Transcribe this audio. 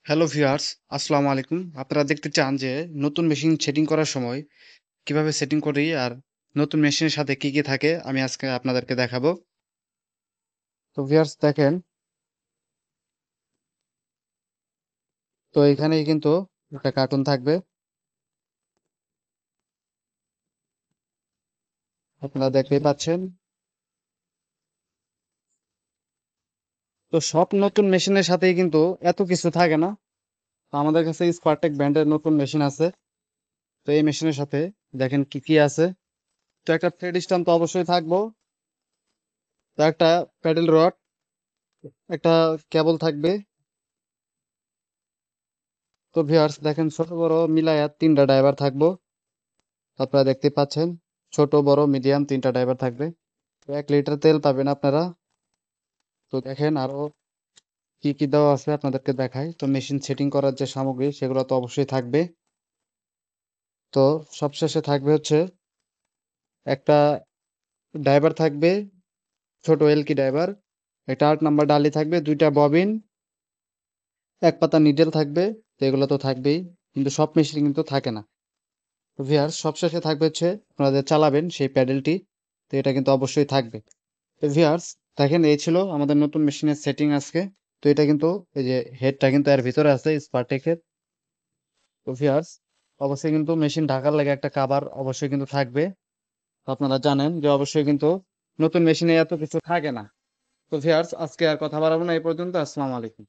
Hello viewers, আসসালামু আলাইকুম। আপনারা দেখতে চান যে নতুন মেশিন সেটিং করার সময় কিভাবে সেটিং করি আর নতুন মেশিনের সাথে কি কি থাকে আমি আজকে আপনাদেরকে দেখাবো। তো ভিউয়ার্স দেখেন, তো এখানেই কিন্তু একটা কার্টুন থাকবে, আপনারা দেখতেই পাচ্ছেন। তো সব নতুন মেশিনের সাথেই কিন্তু এত কিছু থাকে না। তো আমাদের কাছে স্পারটেক ব্র্যান্ডের নতুন মেশিন আছে। তো এই মেশিনের সাথে দেখেন কি কি আছে। তো একটা থ্রেড স্ট্যাম্প তো অবশ্যই থাকবো, তো একটা প্যাডেল রড, একটা কেবল থাকবে। তো ভিউয়ার্স দেখেন, ছোট বড় মিলায়া তিনটা ড্রাইভার থাকবো, আপনারা দেখতে পাচ্ছেন। ছোট বড় মিডিয়াম তিনটা ড্রাইভার থাকবে। তো 1 লিটার তেল পাবেন আপনারা। তো দেখেন আরো কি কি দেওয়া আছে আপনাদেরকে দেখাই। তো মেশিন সেটিং করার যে সামগ্রী সেগুলো তো অবশ্যই থাকবে। তো সবশেষে থাকবে হচ্ছে একটা ড্রাইভার থাকবে, ছোট এলকি ড্রাইভার, একটা 8 নাম্বার ডালি থাকবে, দুইটা ববিন, এক পাতা নিডেল থাকবে। তো এগুলো তো থাকবেই, কিন্তু সব মেশিন কিন্তু থাকে না। তো ভিউয়ার্স সবশেষে থাকবে হচ্ছে আপনারা যে চালাবেন সেই প্যাডেলটি। তো এটা কিন্তু অবশ্যই থাকবে। তো ভিউয়ার্স দেখেন, এই ছিল আমাদের নতুন মেশিনের সেটিং আজকে। তো এটা কিন্তু এই যে হেডটা কিন্তু এর ভিতরে আছে স্পারটেকের। তো ভিউয়ার্স অবশ্যই কিন্তু মেশিন ঢাকার লাগে একটা কভার অবশ্যই কিন্তু থাকবে। তো আপনারা জানেন যে অবশ্যই কিন্তু নতুন মেশিনে এত কিছু থাকে না। তো ভিউয়ার্স আজকে আর কথা বাড়াবো না, এই পর্যন্ত। আসসালামু আলাইকুম।